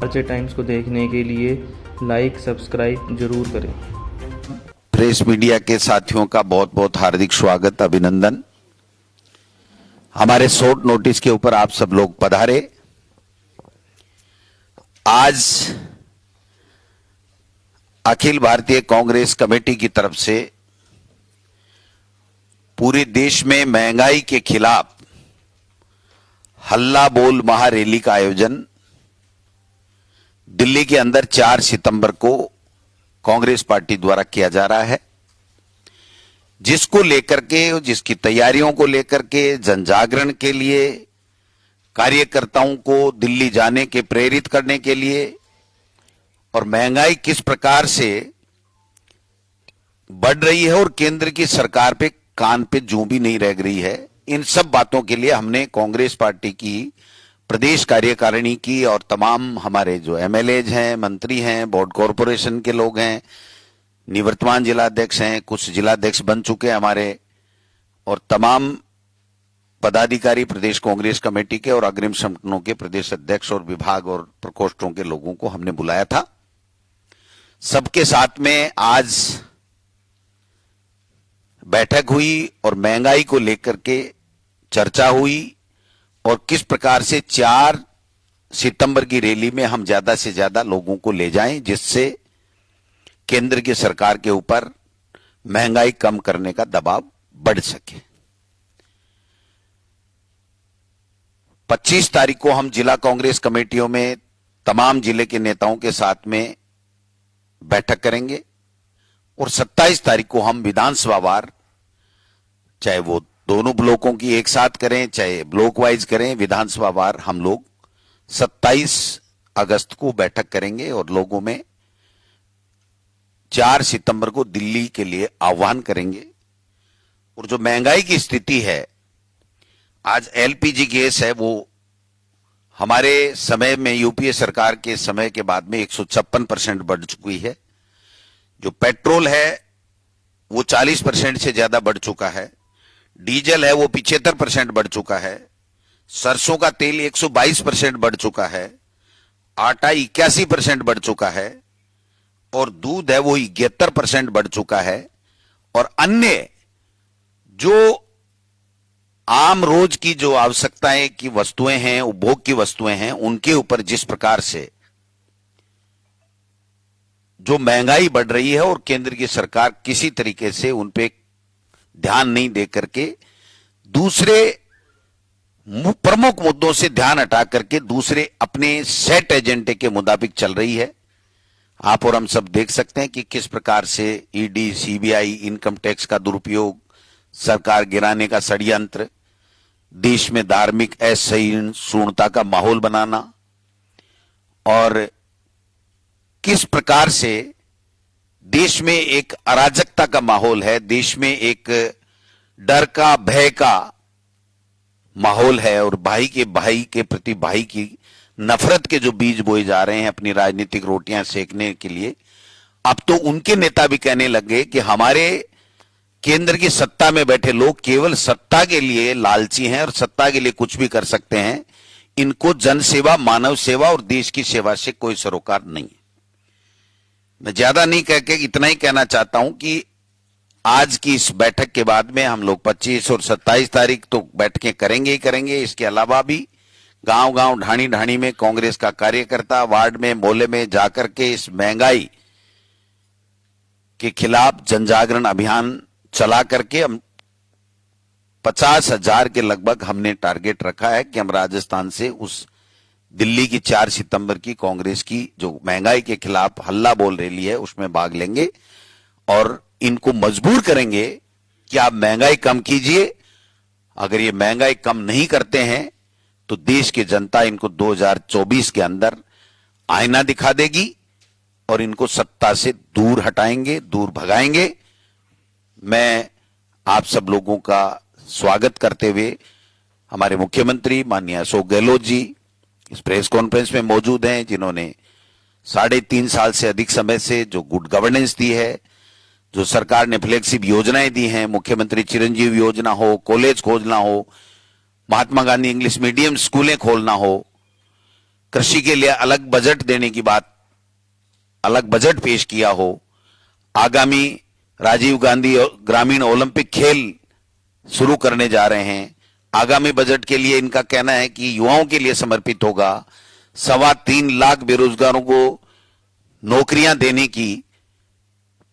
अच्छे टाइम्स को देखने के लिए लाइक सब्सक्राइब जरूर करें। प्रेस मीडिया के साथियों का बहुत बहुत हार्दिक स्वागत, अभिनंदन। हमारे शॉर्ट नोटिस के ऊपर आप सब लोग पधारे। आज अखिल भारतीय कांग्रेस कमेटी की तरफ से पूरे देश में महंगाई के खिलाफ हल्ला बोल महारैली का आयोजन दिल्ली के अंदर 4 सितंबर को कांग्रेस पार्टी द्वारा किया जा रहा है, जिसको लेकर के, जिसकी तैयारियों को लेकर के, जनजागरण के लिए, कार्यकर्ताओं को दिल्ली जाने के प्रेरित करने के लिए और महंगाई किस प्रकार से बढ़ रही है और केंद्र की सरकार पे कान पे जूं भी नहीं रह रही है, इन सब बातों के लिए हमने कांग्रेस पार्टी की प्रदेश कार्यकारिणी की और तमाम हमारे जो एमएलएज हैं, मंत्री हैं, बोर्ड कॉरपोरेशन के लोग हैं, निवर्तमान जिलाध्यक्ष हैं, कुछ जिलाध्यक्ष बन चुके हैं हमारे, और तमाम पदाधिकारी प्रदेश कांग्रेस कमेटी के और अग्रिम संगठनों के प्रदेश अध्यक्ष और विभाग और प्रकोष्ठों के लोगों को हमने बुलाया था। सबके साथ में आज बैठक हुई और महंगाई को लेकर के चर्चा हुई और किस प्रकार से 4 सितंबर की रैली में हम ज्यादा से ज्यादा लोगों को ले जाएं, जिससे केंद्र की सरकार के ऊपर महंगाई कम करने का दबाव बढ़ सके। 25 तारीख को हम जिला कांग्रेस कमेटियों में तमाम जिले के नेताओं के साथ में बैठक करेंगे और 27 तारीख को हम विधानसभा वार, चाहे वो दोनों ब्लॉकों की एक साथ करें, चाहे ब्लॉक वाइज करें, विधानसभा वार हम लोग 27 अगस्त को बैठक करेंगे और लोगों में 4 सितंबर को दिल्ली के लिए आह्वान करेंगे। और जो महंगाई की स्थिति है, आज एलपीजी गैस है, वो हमारे समय में यूपीए सरकार के समय के बाद में 156% बढ़ चुकी है। जो पेट्रोल है वो 40% से ज्यादा बढ़ चुका है, डीजल है वो 75% बढ़ चुका है, सरसों का तेल 122% बढ़ चुका है, आटा 81% बढ़ चुका है और दूध है वो 71% बढ़ चुका है। और अन्य जो आम रोज की जो आवश्यकताएं की वस्तुएं हैं, उपभोग की वस्तुएं हैं, उनके ऊपर जिस प्रकार से जो महंगाई बढ़ रही है और केंद्र की सरकार किसी तरीके से उन पे ध्यान नहीं दे करके दूसरे प्रमुख मुद्दों से ध्यान हटा करके दूसरे अपने सेट एजेंडे के मुताबिक चल रही है। आप और हम सब देख सकते हैं कि किस प्रकार से ईडी, सीबीआई, इनकम टैक्स का दुरुपयोग, सरकार गिराने का षड्यंत्र, देश में धार्मिक असहिष्णुता का माहौल बनाना और किस प्रकार से देश में एक अराजकता का माहौल है, देश में एक डर का, भय का माहौल है और भाई के प्रति भाई की नफरत के जो बीज बोए जा रहे हैं अपनी राजनीतिक रोटियां सेकने के लिए। अब तो उनके नेता भी कहने लगे कि हमारे केंद्र की सत्ता में बैठे लोग केवल सत्ता के लिए लालची हैं और सत्ता के लिए कुछ भी कर सकते हैं, इनको जनसेवा, मानव सेवा और देश की सेवा से कोई सरोकार नहीं है। मैं ज्यादा नहीं कह के इतना ही कहना चाहता हूं कि आज की इस बैठक के बाद में हम लोग 25 और 27 तारीख तो बैठकें करेंगे ही करेंगे। इसके अलावा भी गांव गांव, ढाणी ढाणी में कांग्रेस का कार्यकर्ता वार्ड में, मोहल्ले में जाकर के इस महंगाई के खिलाफ जनजागरण अभियान चला करके हम 50,000 के लगभग हमने टारगेट रखा है कि हम राजस्थान से उस दिल्ली की 4 सितंबर की कांग्रेस की जो महंगाई के खिलाफ हल्ला बोल रैली है उसमें भाग लेंगे और इनको मजबूर करेंगे कि आप महंगाई कम कीजिए। अगर ये महंगाई कम नहीं करते हैं तो देश की जनता इनको 2024 के अंदर आईना दिखा देगी और इनको सत्ता से दूर हटाएंगे, दूर भगाएंगे। मैं आप सब लोगों का स्वागत करते हुए हमारे मुख्यमंत्री माननीय अशोक गहलोत जी इस प्रेस कॉन्फ्रेंस में मौजूद हैं, जिन्होंने 3.5 साल से अधिक समय से जो गुड गवर्नेंस दी है, जो सरकार ने फ्लैगशिप योजनाएं दी हैं, मुख्यमंत्री चिरंजीव योजना हो, कॉलेज खोलना हो, महात्मा गांधी इंग्लिश मीडियम स्कूलें खोलना हो, कृषि के लिए अलग बजट देने की बात, अलग बजट पेश किया हो, आगामी राजीव गांधी ग्रामीण ओलंपिक खेल शुरू करने जा रहे हैं, आगामी बजट के लिए इनका कहना है कि युवाओं के लिए समर्पित होगा, 3.25 लाख बेरोजगारों को नौकरियां देने की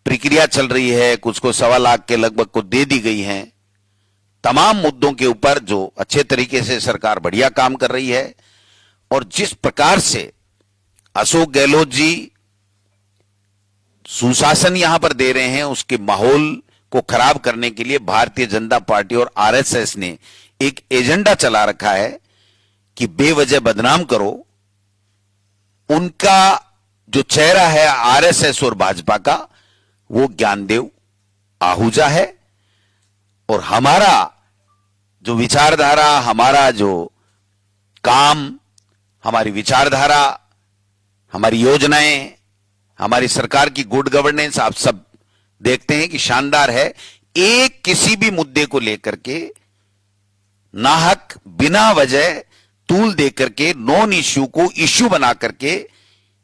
प्रक्रिया चल रही है, कुछ को 1.25 लाख के लगभग को दे दी गई हैं। तमाम मुद्दों के ऊपर जो अच्छे तरीके से सरकार बढ़िया काम कर रही है, और जिस प्रकार से अशोक गहलोत जी सुशासन यहां पर दे रहे हैं, उसके माहौल को खराब करने के लिए भारतीय जनता पार्टी और आरएसएस ने एक एजेंडा चला रखा है कि बेवजह बदनाम करो। उनका जो चेहरा है आरएसएस और भाजपा का, वो ज्ञानदेव आहूजा है, और हमारा जो विचारधारा, हमारा जो काम, हमारी विचारधारा, हमारी योजनाएं, हमारी सरकार की गुड गवर्नेंस आप सब देखते हैं कि शानदार है। एक किसी भी मुद्दे को लेकर के नाहक बिना वजह तूल दे करके नॉन इश्यू को इश्यू बना करके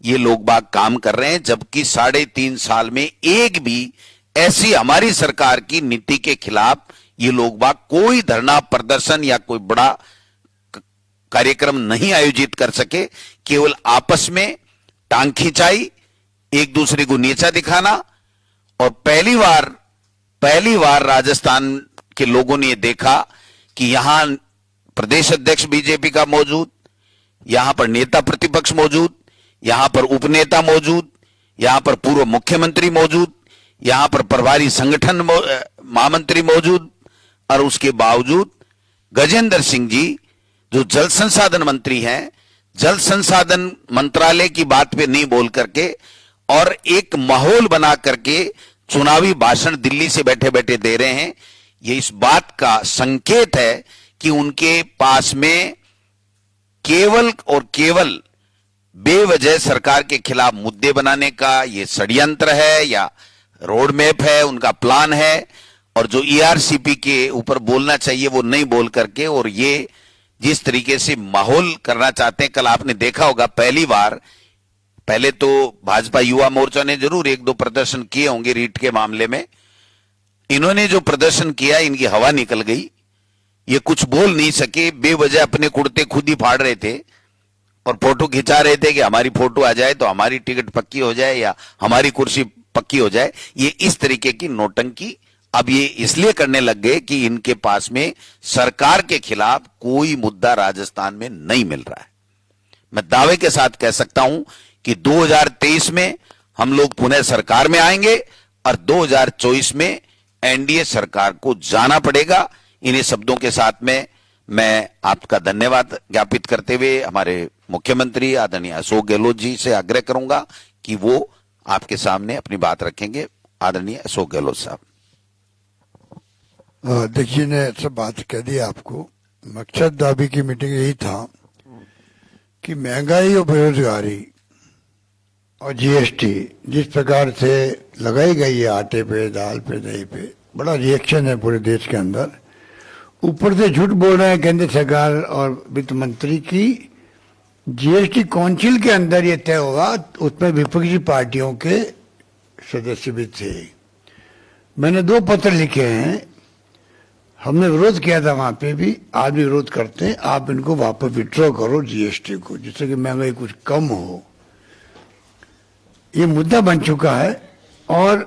ये लोग बाग काम कर रहे हैं, जबकि 3.5 साल में एक भी ऐसी हमारी सरकार की नीति के खिलाफ ये लोग बाग कोई धरना प्रदर्शन या कोई बड़ा कार्यक्रम नहीं आयोजित कर सके। केवल आपस में टांग खिंचाई, एक दूसरे को नीचा दिखाना, और पहली बार राजस्थान के लोगों ने यह देखा कि यहां प्रदेश अध्यक्ष बीजेपी का मौजूद, यहां पर नेता प्रतिपक्ष मौजूद, यहां पर उपनेता मौजूद, यहां पर पूर्व मुख्यमंत्री मौजूद, यहां पर प्रभारी संगठन महामंत्री मौजूद, और उसके बावजूद गजेंद्र सिंह जी जो जल संसाधन मंत्री हैं, जल संसाधन मंत्रालय की बात पे नहीं बोल करके और एक माहौल बना करके चुनावी भाषण दिल्ली से बैठे बैठे दे रहे हैं। ये इस बात का संकेत है कि उनके पास में केवल और केवल बेवजह सरकार के खिलाफ मुद्दे बनाने का ये षड्यंत्र है या रोड मैप है, उनका प्लान है, और जो ईआरसीपी के ऊपर बोलना चाहिए वो नहीं बोल करके, और ये जिस तरीके से माहौल करना चाहते हैं। कल आपने देखा होगा पहली बार, पहले तो भाजपा युवा मोर्चा ने जरूर 1-2 प्रदर्शन किए होंगे रीट के मामले में, इन्होंने जो प्रदर्शन किया इनकी हवा निकल गई, ये कुछ बोल नहीं सके, बेवजह अपने कुर्ते खुद ही फाड़ रहे थे और फोटो खिंचा रहे थे कि हमारी फोटो आ जाए तो हमारी टिकट पक्की हो जाए या हमारी कुर्सी पक्की हो जाए। ये इस तरीके की नौटंकी अब ये इसलिए करने लग गए कि इनके पास में सरकार के खिलाफ कोई मुद्दा राजस्थान में नहीं मिल रहा है। मैं दावे के साथ कह सकता हूं कि 2023 में हम लोग पुनः सरकार में आएंगे और 2024 में एनडीए सरकार को जाना पड़ेगा। इन्हीं शब्दों के साथ में मैं आपका धन्यवाद ज्ञापित करते हुए हमारे मुख्यमंत्री आदरणीय अशोक गहलोत जी से आग्रह करूंगा कि वो आपके सामने अपनी बात रखेंगे। आदरणीय अशोक गहलोत साहब। देखिए, ने सब बात कह दी आपको। मकसद अभी की मीटिंग यही था कि महंगाई और बेरोजगारी और जीएसटी जिस प्रकार से लगाई गई है आटे पे, दाल पे, दही पे, बड़ा रिएक्शन है पूरे देश के अंदर। ऊपर से झूठ बोल रहे हैं केंद्र सरकार और वित्त मंत्री की जीएसटी काउंसिल के अंदर ये तय होगा, उसमें विपक्षी पार्टियों के सदस्य भी थे। मैंने 2 पत्र लिखे हैं, हमने विरोध किया था वहां पे भी, आज भी विरोध करते हैं। आप इनको वापस विड्रॉ करो जीएसटी को, जिससे कि महंगाई कुछ कम हो। ये मुद्दा बन चुका है। और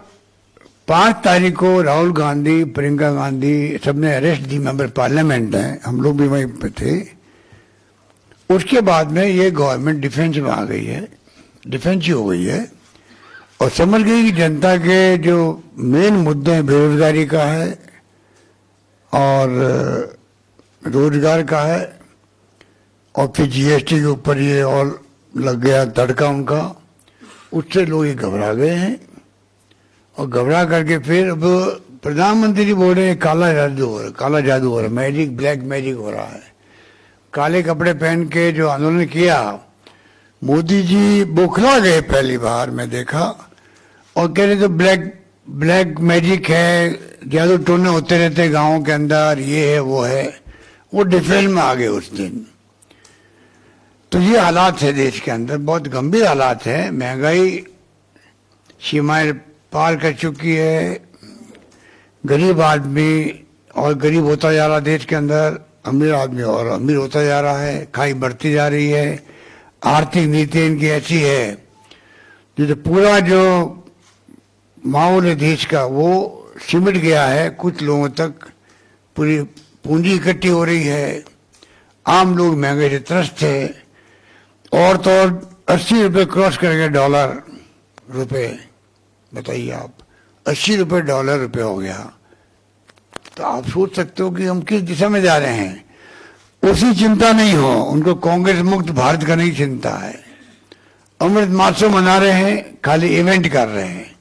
5 तारीख को राहुल गांधी, प्रियंका गांधी सबने अरेस्ट दी, मेंबर पार्लियामेंट हैं, हम लोग भी वहीं पे थे। उसके बाद में ये गवर्नमेंट डिफेंस में आ गई है, डिफेंसिव हो गई है और समझ गई कि जनता के जो मेन मुद्दे हैं बेरोजगारी का है और रोजगार का है, और फिर जीएसटी के ऊपर ये और लग गया तड़का उनका। उससे लोग ये घबरा गए हैं और घबरा करके फिर अब प्रधानमंत्री बोल रहे हैं काला जादू हो रहा है, काला जादू हो रहा है, मैजिक, ब्लैक मैजिक हो रहा है। काले कपड़े पहन के जो आंदोलन किया, मोदी जी बौखला गए पहली बार मैं देखा, और कह रहे तो ब्लैक मैजिक है, जादू टोने होते रहते गांवों के अंदर, ये है वो है। वो डिफेंस में आ गए उस दिन। तो ये हालात है देश के अंदर, बहुत गंभीर हालात है। महंगाई सीमाएं पार कर चुकी है, गरीब आदमी और गरीब होता जा रहा देश के अंदर, अमीर आदमी और अमीर होता जा रहा है, खाई बढ़ती जा रही है। आर्थिक नीति इनकी ऐसी है जो पूरा जो माहौल है देश का वो सिमट गया है, कुछ लोगों तक पूरी पूंजी इकट्ठी हो रही है, आम लोग महंगाई से त्रस्त है। और तो और 80 रुपये क्रॉस करेंगे डॉलर रुपए, बताइए आप, 80 रुपये डॉलर रुपये हो गया। तो आप सोच सकते हो कि हम किस दिशा में जा रहे हैं। उसी चिंता नहीं हो, उनको कांग्रेस मुक्त भारत का नहीं चिंता है। अमृत महोत्सव मना रहे हैं, खाली इवेंट कर रहे हैं।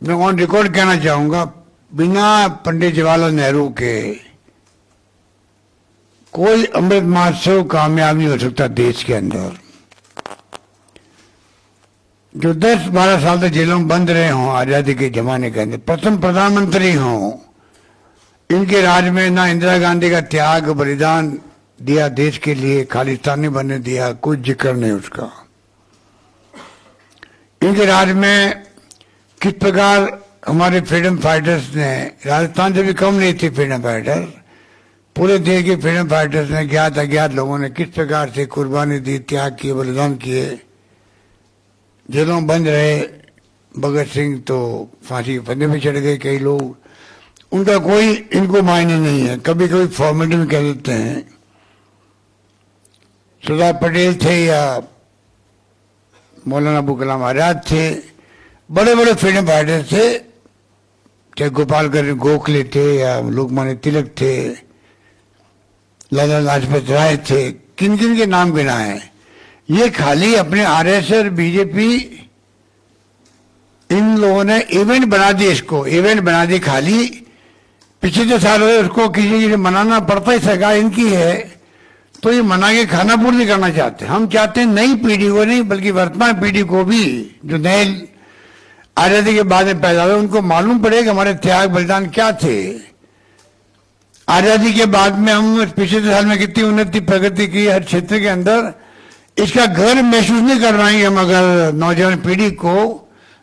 मैं ऑन रिकॉर्ड कहना चाहूंगा, बिना पंडित जवाहरलाल नेहरू के कोई अमृत महोत्सव कामयाब नहीं हो सकता देश के अंदर। जो 10-12 साल तक जेलों में बंद रहे हों आजादी के जमाने के अंदर, प्रथम प्रधानमंत्री हों, इनके राज में ना इंदिरा गांधी का त्याग बलिदान दिया देश के लिए, खालिस्तानी बनने दिया, कोई जिक्र नहीं उसका। इनके राज में किस प्रकार हमारे फ्रीडम फाइटर्स ने, राजस्थान से भी कम नहीं थे फ्रीडम फाइटर, पूरे देश के फ्रीडम फाइटर्स ने, ज्ञात अज्ञात लोगों ने किस प्रकार से कुर्बानी दी, त्याग किए, बलिदान किए, जेलों में बंद रहे। भगत सिंह तो फांसी के फंदे पे चढ़ गए, कई लोग, उनका कोई इनको मायने नहीं है। कभी कभी फॉर्मेलिटी में कह देते हैं। सरदार पटेल थे या मौलाना अबुल कलाम आजाद थे, बड़े बड़े फ्रीडम फाइटर्स थे, चाहे गोपाल गोखले थे या लोकमान्य तिलक थे, लाला लाजपत राय थे, किन किन के नाम गिनाए। ये खाली अपने आरएसएस बीजेपी इन लोगों ने इवेंट बना दी, इसको इवेंट बना दी खाली। पिछले जो साल हुए उसको किसी ने मनाना पड़ता ही, सरकार इनकी है तो ये मना के खाना पूर्ति करना चाहते हैं। हम चाहते हैं नई पीढ़ी को नहीं बल्कि वर्तमान पीढ़ी को भी, जो नए आजादी के बाद में पैदा हुए, उनको मालूम पड़ेगा हमारे त्याग बलिदान क्या थे। आजादी के बाद में हम पिछले साल में कितनी उन्नति प्रगति की हर क्षेत्र के अंदर, इसका गर्व महसूस नहीं करवाएंगे हम अगर नौजवान पीढ़ी को।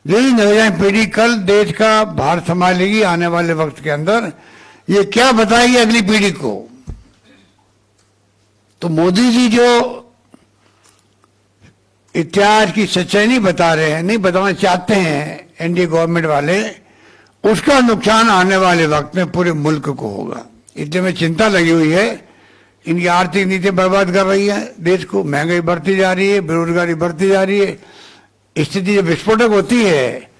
यही नौजवान पीढ़ी कल देश का भार संभालेगी आने वाले वक्त के अंदर, ये क्या बताएगी अगली पीढ़ी को। तो मोदी जी जो इतिहास की सच्चाई नहीं बता रहे हैं, नहीं बताना चाहते हैं एनडीए गवर्नमेंट वाले, उसका नुकसान आने वाले वक्त में पूरे मुल्क को होगा। इसलिए में चिंता लगी हुई है। इनकी आर्थिक नीति बर्बाद कर रही है देश को, महंगाई बढ़ती जा रही है, बेरोजगारी बढ़ती जा रही है। स्थिति जब विस्फोटक होती है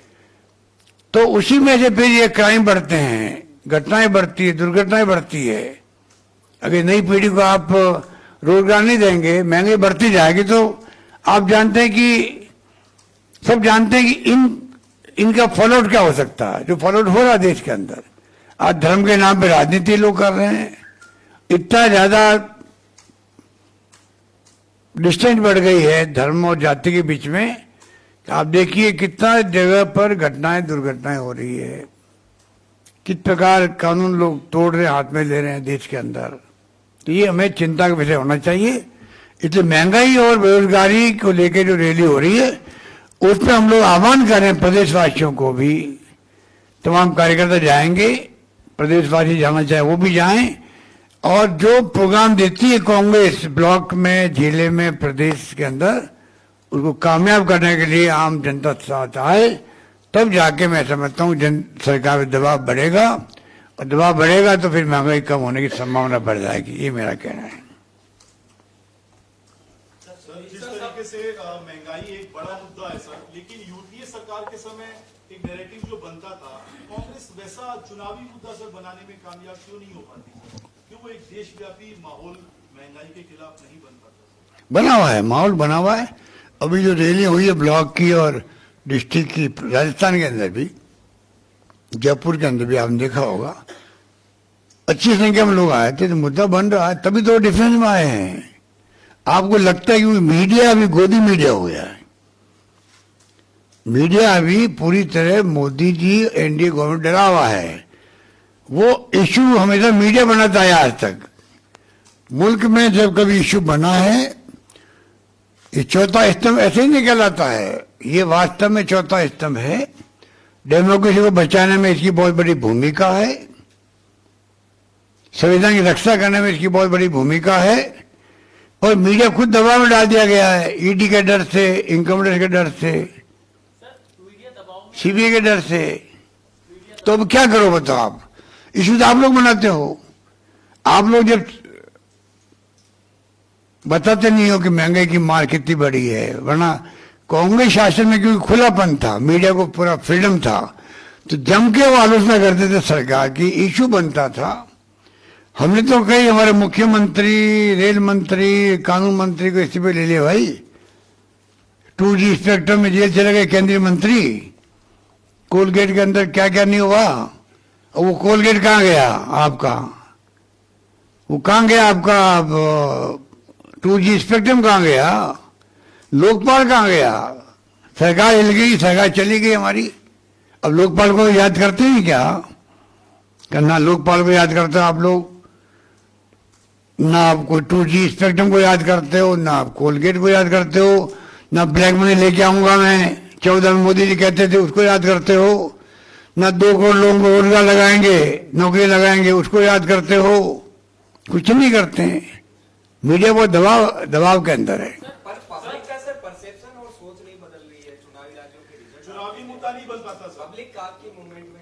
तो उसी में से फिर ये क्राइम बढ़ते हैं, घटनाएं बढ़ती है, दुर्घटनाएं बढ़ती है। अगर नई पीढ़ी को आप रोजगार नहीं देंगे, महंगाई बढ़ती जाएगी, तो आप जानते हैं कि, सब जानते हैं कि इनका फॉलोआउट क्या हो सकता है, जो फॉलोआउट हो रहा है देश के अंदर। आज धर्म के नाम पे राजनीति लोग कर रहे हैं, इतना ज्यादा डिस्टेंस बढ़ गई है धर्म और जाति के बीच में। आप देखिए कितना जगह पर घटनाएं दुर्घटनाएं हो रही है, किस प्रकार कानून लोग तोड़ रहे, हाथ में ले रहे हैं देश के अंदर। तो ये हमें चिंता का विषय होना चाहिए। इसलिए महंगाई और बेरोजगारी को लेकर जो रैली हो रही है उसमें हम लोग आह्वान कर रहे हैं प्रदेशवासियों को भी, तमाम कार्यकर्ता जाएंगे, प्रदेशवासी जाना चाहे वो भी जाएं। और जो प्रोग्राम देती है कांग्रेस ब्लॉक में, जिले में, प्रदेश के अंदर, उसको कामयाब करने के लिए आम जनता साथ आए, तब जाके मैं समझता हूँ सरकार पे दबाव बढ़ेगा, और दबाव बढ़ेगा तो फिर महंगाई कम होने की संभावना बढ़ जाएगी। ये मेरा कहना है। जिस तरीके से महंगाई एक बड़ा मुद्दा है सर, लेकिन यूपीए सरकार के समय एक नैरेटिव जो बनता था, कांग्रेस वैसा चुनावी मुद्दा सर बनाने में कामयाब क्यों नहीं हो पाती? क्यों वो एक देशव्यापी माहौल महंगाई के खिलाफ नहीं बन पाता? बना हुआ है, माहौल बना हुआ है। अभी जो रैली हुई है ब्लॉक की और डिस्ट्रिक्ट की, राजस्थान के अंदर भी, जयपुर के अंदर भी आपने देखा होगा, अच्छी संख्या में लोग आए थे, तो मुद्दा बन रहा है, तभी तो डिफेंस में आए हैं। आपको लगता है कि मीडिया अभी गोदी मीडिया हो गया है, मीडिया अभी पूरी तरह मोदी जी एनडीए गवर्नमेंट डरा हुआ है। वो इश्यू हमेशा मीडिया बनाता है आज तक। मुल्क में जब कभी इश्यू बना है ये चौथा स्तंभ ऐसे ही नहीं कहलाता है, ये वास्तव में चौथा स्तंभ है। डेमोक्रेसी को बचाने में इसकी बहुत बड़ी भूमिका है, संविधान की रक्षा करने में इसकी बहुत बड़ी भूमिका है। और मीडिया खुद दबाव में डाल दिया गया है, ईडी के डर से, इनकम टैक्स के डर से, सीबीआई के डर से। तो अब क्या करो बताओ आप? इशू तो आप लोग बनाते हो। आप लोग जब बताते नहीं हो कि महंगाई की मार कितनी बड़ी है, वरना कांग्रेस शासन में क्योंकि खुलापन था, मीडिया को पूरा फ्रीडम था, तो जम के वो आलोचना करते थे सरकार की, इशू बनता था। हमने तो कही हमारे मुख्यमंत्री, रेल मंत्री, कानून मंत्री को इस्तीफे ले लिया भाई। 2G स्पेक्ट्रम में जेल चले गए केंद्रीय मंत्री। कोलगेट के अंदर क्या क्या नहीं हुआ, और वो कोलगेट कहाँ गया आपका? वो कहाँ गया आपका 2G स्पेक्ट्रम कहाँ गया? लोकपाल कहाँ गया? सरकार हिल गई, सरकार चली गई हमारी। अब लोकपाल को याद करते हैं क्या? ना लोकपाल को याद करते हो आप लोग, ना आप कोई 2G स्पेक्ट्रम को याद करते हो, ना आप कोलगेट को याद करते हो, ना ब्लैक मनी लेके आऊंगा मैं 14 में मोदी जी कहते थे उसको याद करते हो, ना 2 करोड़ लोगों को रोजगार लगाएंगे, नौकरी लगाएंगे उसको याद करते हो। कुछ नहीं करते हैं। मीडिया बहुत दबाव के अंदर है। पब्लिक का सर परसेप्शन और सोच नहीं बदल रही है चुनावी राज्यों के रिजल्ट। चुनावी मुद्दा नहीं बन पाता सर। पब्लिक आपके मूवमेंट में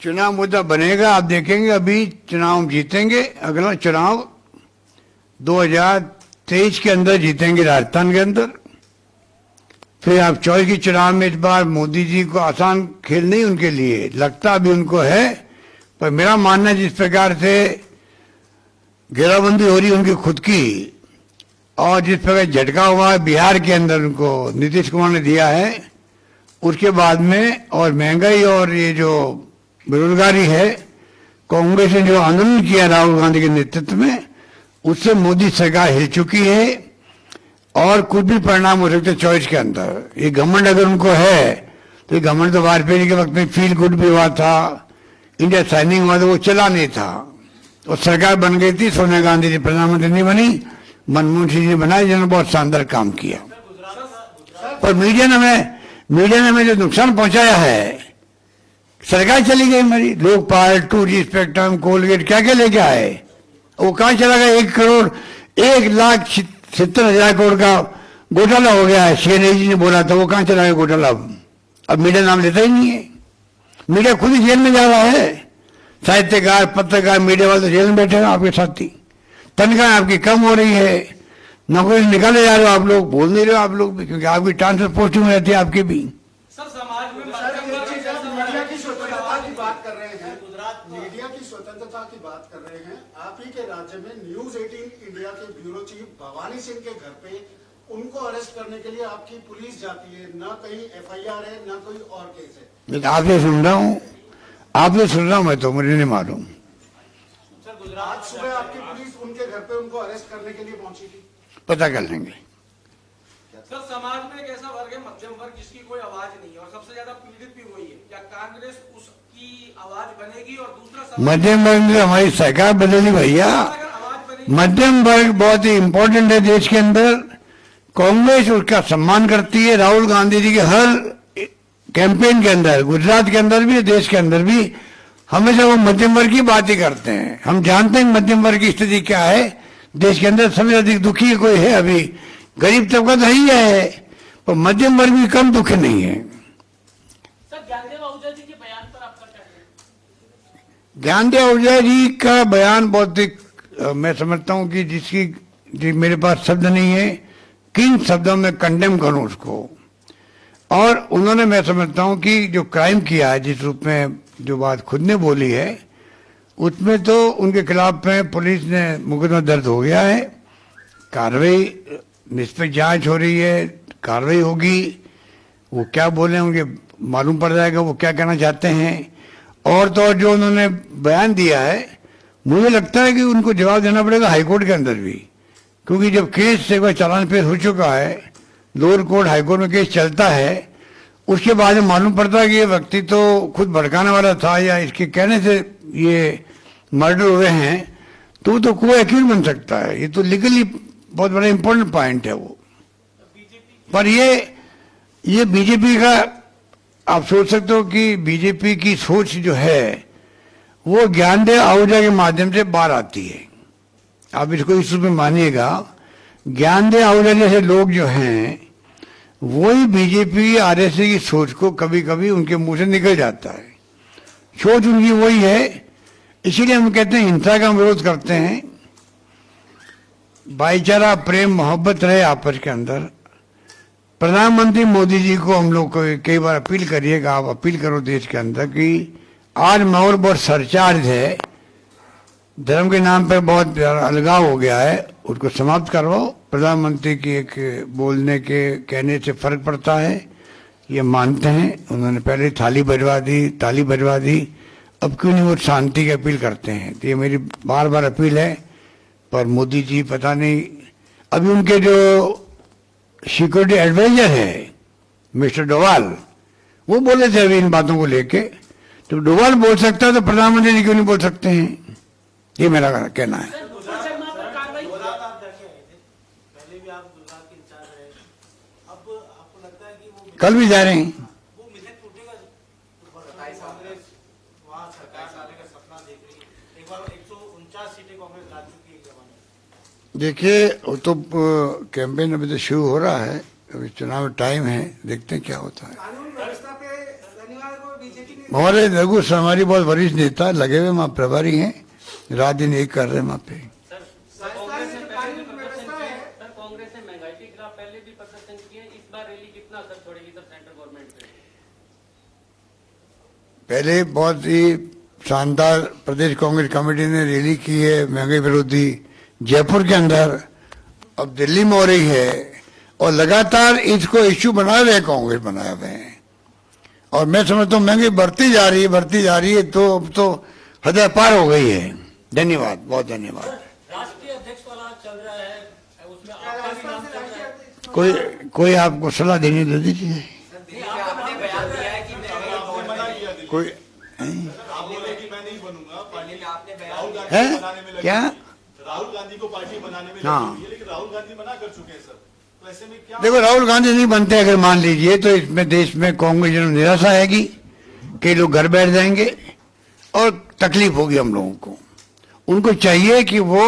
चुनाव मुद्दा बनेगा, आप देखेंगे। अभी चुनाव हम जीतेंगे, अगला चुनाव 2023 के अंदर जीतेंगे राजस्थान के अंदर। फिर आप 24 के चुनाव में इस बार मोदी जी को आसान खेल नहीं उनके लिए लगता, अभी उनको है। पर मेरा मानना है जिस प्रकार से घेराबंदी हो रही उनकी खुद की, और जिस प्रकार झटका हुआ है बिहार के अंदर उनको नीतीश कुमार ने दिया है, उसके बाद में, और महंगाई और ये जो बेरोजगारी है, कांग्रेस ने जो आंदोलन किया राहुल गांधी के नेतृत्व में, उससे मोदी सरकार हिल चुकी है। और कुछ भी परिणाम हो सकते 24 के अंदर। ये घमंड अगर उनको है तो ये घमंड तो वाजपेयी के वक्त में फील गुड भी हुआ था, इंडिया साइनिंग हुआ था, वो चला नहीं था। और सरकार बन गई थी, सोनिया गांधी जी प्रधानमंत्री नहीं बनी, मनमोहन सिंह जी बनाए, जिन्होंने बहुत शानदार काम किया। और मीडिया ने हमें जो नुकसान पहुंचाया है, सरकार चली गई हमारी। लोकपाल, 2G स्पेक्ट्रम, कोलगेट क्या क्या लेके आए, वो कहाँ चला गया? 1,70,000 करोड़ का घोटाला हो गया है, शेरनी जी ने बोला था, वो कहाँ चला गया घोटाला? अब मीडिया नाम लेता ही नहीं है। मीडिया खुद ही जेल में जा रहा है। साहित्यकार, पत्रकार, मीडिया वाले तो जेल में बैठे हैं आपके साथी। तनख्वाह आपकी कम हो रही है, नौकरी निकाले जा रहे हो आप लोग, बोल नहीं रहे हो आप लोग भी, क्योंकि आपकी ट्रांसफर पोस्टिंग रहती है आपकी भी। सर समाज में मीडिया की स्वतंत्रता की बात कर रहे हैं, गुजरात मीडिया की स्वतंत्रता की बात कर रहे हैं। आप ही के राज्य में न्यूज 18 इंडिया के ब्यूरो चीफ भवानी सिंह के घर पे उनको अरेस्ट करने के लिए आपकी पुलिस जाती है, न कहीं FIR है, न कोई और केस है। आपसे सुन रहा हूँ, मैं तो मुझे नहीं मालूम। सर गुजरात सुबह आपकी पुलिस उनके घर पे उनको अरेस्ट करने के लिए पहुंची थी, पता कर लेंगे। सर समाज में एक ऐसा वर्ग है मध्यम वर्ग जिसकी कोई आवाज नहीं है और सबसे ज्यादा पीड़ित भी वही है, क्या कांग्रेस उसकी आवाज बनेगी? और दूसरा मध्यम वर्ग में हमारी सरकार बदली भैया। मध्यम वर्ग बहुत ही इंपॉर्टेंट है देश के अंदर। कांग्रेस उसका सम्मान करती है। राहुल गांधी जी के हर कैंपेन के अंदर, गुजरात के अंदर भी, देश के अंदर भी, हमेशा वो मध्यम वर्ग की बात ही करते हैं। हम जानते हैं मध्यम वर्ग की स्थिति क्या है देश के अंदर। सबसे अधिक दुखी कोई है अभी, गरीब तबका तो ही है, पर मध्यम वर्ग भी कम दुखी नहीं है। सर ज्ञानदेव आहूजा जी के बयान पर आपका क्या कहना है? ज्ञानदेव आहूजा जी का बयान बहुत ही मैं समझता हूं कि जिसकी मेरे पास शब्द नहीं है, किन शब्दों में कंडेम करूं उसको। और उन्होंने, मैं समझता हूं कि जो क्राइम किया है, जिस रूप में जो बात खुद ने बोली है, उसमें तो उनके खिलाफ में पुलिस ने मुकदमा दर्ज हो गया है। कार्रवाई, निष्पक्ष जांच हो रही है, कार्रवाई होगी। वो क्या बोले उनके मालूम पड़ जाएगा वो क्या कहना चाहते हैं। और तो और जो उन्होंने बयान दिया है, मुझे लगता है कि उनको जवाब देना पड़ेगा हाईकोर्ट के अंदर भी, क्योंकि जब केस एक बार चालान पेश हो चुका है, लोअर कोर्ट हाईकोर्ट में केस चलता है, उसके बाद में मालूम पड़ता है कि ये व्यक्ति तो खुद भड़काने वाला था या इसके कहने से ये मर्डर हुए हैं, तो को एक्यूज बन सकता है। ये तो लीगली बहुत बड़ा इंपॉर्टेंट पॉइंट है वो। पर ये बीजेपी का, आप सोच सकते हो कि बीजेपी की सोच जो है वो ज्ञानदेव आहूजा के माध्यम से बाहर आती है। आप इसको इस रूप में मानिएगा, ज्ञानदेव आहूजा जैसे लोग जो हैं वही बीजेपी आरएसएस की सोच को कभी कभी उनके मुंह से निकल जाता है। सोच उनकी वही है, इसीलिए हम कहते हैं हिंसा का विरोध करते हैं। भाईचारा, प्रेम, मोहब्बत रहे आपस के अंदर। प्रधानमंत्री मोदी जी को हम लोग को कई बार अपील करिएगा, आप अपील करो देश के अंदर कि आज माहौल बहुत सरचार्ज है, धर्म के नाम पर बहुत अलगाव हो गया है, उसको समाप्त करवाओ। प्रधानमंत्री की एक बोलने के कहने से फर्क पड़ता है, ये मानते हैं। उन्होंने पहले ताली बजवा दी, अब क्यों नहीं वो शांति की अपील करते हैं। तो ये मेरी बार बार अपील है। पर मोदी जी पता नहीं, अभी उनके जो सिक्योरिटी एडवाइजर है मिस्टर डोवाल, वो बोले थे अभी इन बातों को लेके। तो डोवाल बोल सकता है तो प्रधानमंत्री जी क्यों नहीं बोल सकते हैं, ये मेरा कहना है। कल भी जा रहे हैं। देखिए, वो तो कैंपेन अभी तो शुरू हो रहा है, अभी चुनाव टाइम है, देखते हैं क्या होता है। हमारे रघु हमारी बहुत वरिष्ठ नेता लगे हुए वहाँ प्रभारी हैं, रात दिन एक कर रहे हैं वहाँ पे। कांग्रेस ने महंगाई के खिलाफ पहले भी प्रदर्शन किए, इस बार रैली कितना असर छोड़ेगी सर सेंट्रल गवर्नमेंट पे? पहले बहुत ही शानदार प्रदेश कांग्रेस कमेटी ने रैली की है महंगाई विरोधी जयपुर के अंदर, अब दिल्ली में हो रही है, और लगातार इसको इश्यू बना रहे कांग्रेस बनाए हुए हैं। और मैं समझता हूँ महंगाई बढ़ती जा रही है, तो अब तो हद पार हो गई है। धन्यवाद, बहुत धन्यवाद। राष्ट्रीय अध्यक्ष वाला चल रहा है, उसमें आपका भी नाम चल रहा है। कोई आपको सलाह देने दे दीजिए। कोई आप बोले कि मैं नहीं बनूंगा, पार्टी में आपने राहुल गांधी है बनाने में लगे। क्या? राहुल गांधी को पार्टी बनाने में हाँ। लगी हुई है, लेकिन राहुल गांधी मना कर चुके हैं सर। तो ऐसे में क्या? देखो, राहुल गांधी नहीं बनते अगर मान लीजिए, तो इसमें देश में कांग्रेस जनों निराशा आएगी, कई लोग घर बैठ जाएंगे और तकलीफ होगी हम लोगों को। उनको चाहिए कि वो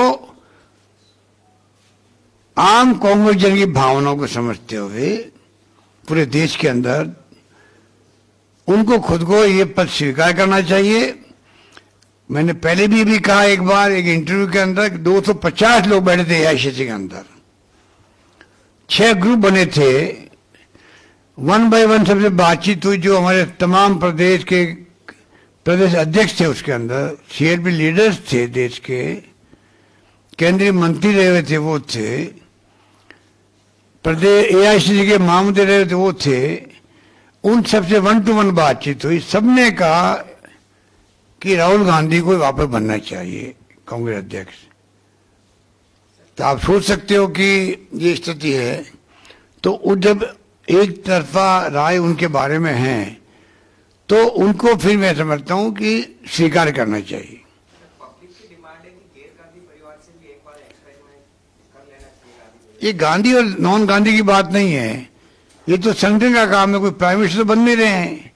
आम कांग्रेस जन की भावनाओं को समझते हुए पूरे देश के अंदर उनको खुद को ये पद स्वीकार करना चाहिए। मैंने पहले भी कहा एक बार एक इंटरव्यू के अंदर, 250 लोग बैठे थे एआईसीसी के अंदर, 6 ग्रुप बने थे, 1 बाय 1 सबसे बातचीत हुई। जो हमारे तमाम प्रदेश के प्रदेश अध्यक्ष थे उसके अंदर, सीएलपी लीडर्स थे देश के, केंद्रीय मंत्री रहे हुए थे वो थे, प्रदेश एआईसीसी के महामंत्री रहे थे वो थे, उन सबसे 1 to 1 बातचीत हुई। सबने कहा कि राहुल गांधी को वापस बनना चाहिए कांग्रेस अध्यक्ष। तो आप सोच सकते हो कि ये स्थिति है। तो जब एक तरफा राय उनके बारे में है तो उनको फिर मैं समझता हूं कि स्वीकार करना चाहिए। पब्लिक की डिमांड है कि गैर गांधी परिवार से भी एक बार एक्सपेरिमेंट कर लेना चाहिए। ये गांधी और नॉन गांधी की बात नहीं है, ये तो संगठन का काम है। कोई प्राइम मिनिस्टर तो बन नहीं रहे हैं।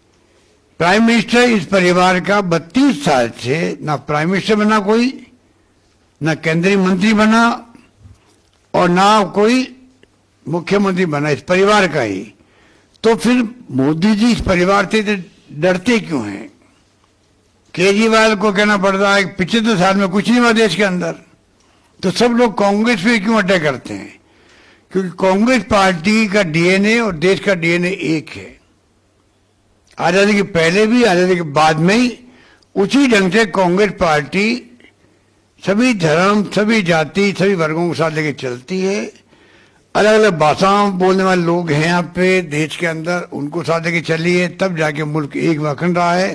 प्राइम मिनिस्टर इस परिवार का 32 साल से ना प्राइम मिनिस्टर बना कोई, ना केंद्रीय मंत्री बना, और ना कोई मुख्यमंत्री बना इस परिवार का ही। तो फिर मोदी जी इस परिवार से डरते क्यों हैं? केजरीवाल को कहना पड़ता है 75 साल में कुछ नहीं हुआ देश के अंदर, तो सब लोग कांग्रेस पे क्यों अटैक करते हैं? क्योंकि कांग्रेस पार्टी का डीएनए और देश का डीएनए एक है। आजादी के पहले भी, आजादी के बाद में ही उसी ढंग से कांग्रेस पार्टी सभी धर्म, सभी जाति, सभी वर्गों के साथ लेके चलती है। अलग अलग भाषाओं बोलने वाले लोग हैं यहाँ पे देश के अंदर, उनको साथ लेके चली है, तब जाके मुल्क एक अखंड रहा है।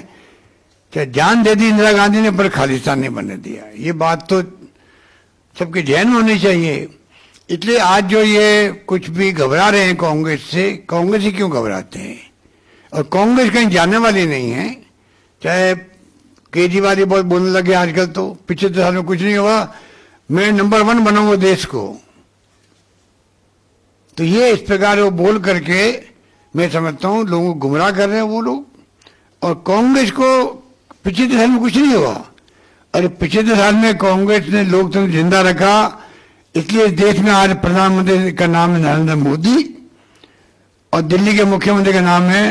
चाहे जान दे दी इंदिरा गांधी ने, पर खालिस्तान नहीं बनने दिया। ये बात तो सबके ध्यान में होनी चाहिए। इसलिए आज जो ये कुछ भी घबरा रहे हैं कांग्रेस से, कांग्रेस ही क्यों घबराते हैं? और कांग्रेस कहीं जाने वाली नहीं है। चाहे केजरीवाल ही बहुत बोलने लगे आजकल, तो 75 साल में कुछ नहीं हुआ, मैं नंबर 1 बनाऊंगा देश को। तो ये इस प्रकार वो बोल करके मैं समझता हूं लोगों को गुमराह कर रहे हैं वो लोग। और कांग्रेस को पिछले साल में कुछ नहीं हुआ, अरे पिछले साल में कांग्रेस ने लोकतंत्र जिंदा रखा, इसलिए देश में आज प्रधानमंत्री का नाम है नरेंद्र मोदी और दिल्ली के मुख्यमंत्री का नाम है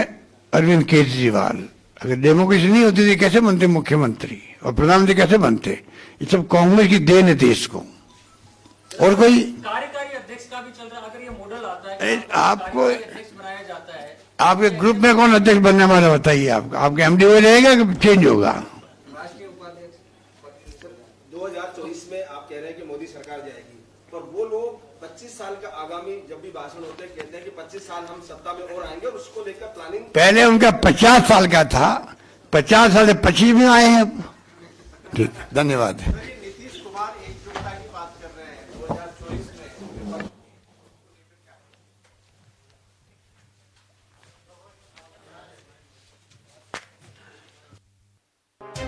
अरविंद केजरीवाल। अगर डेमोक्रेसी नहीं होती तो कैसे बनते मुख्यमंत्री और प्रधानमंत्री कैसे बनते? ये सब कांग्रेस की देन है देश को। और कोई कार्यकारी अध्यक्ष का भी चल रहा है, अगर ये मॉडल आता है कि आपको अध्यक्ष बनाया जाता है, आपके ग्रुप में कौन अध्यक्ष बनने वाला बताइए? आपका एमडी हो रहेगा कि चेंज होगा? राष्ट्रीय उपाध्यक्ष 2024 में आप कह रहे हैं कि मोदी सरकार जाएगी, पर वो लोग 25 साल का आगामी जब भी भाषण होते हैं कहते हैं कि 25 साल हम सत्ता में और आएंगे और उसको लेकर प्लानिंग। पहले उनका 50 साल का था, 50 साल से 25 में आए हैं। ठीक, धन्यवाद। नीतीश कुमार एकजुटता की बात कर रहे हैं 2024 में।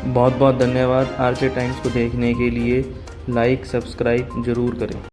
बहुत बहुत धन्यवाद। आरके टाइम्स को देखने के लिए लाइक सब्सक्राइब जरूर करें।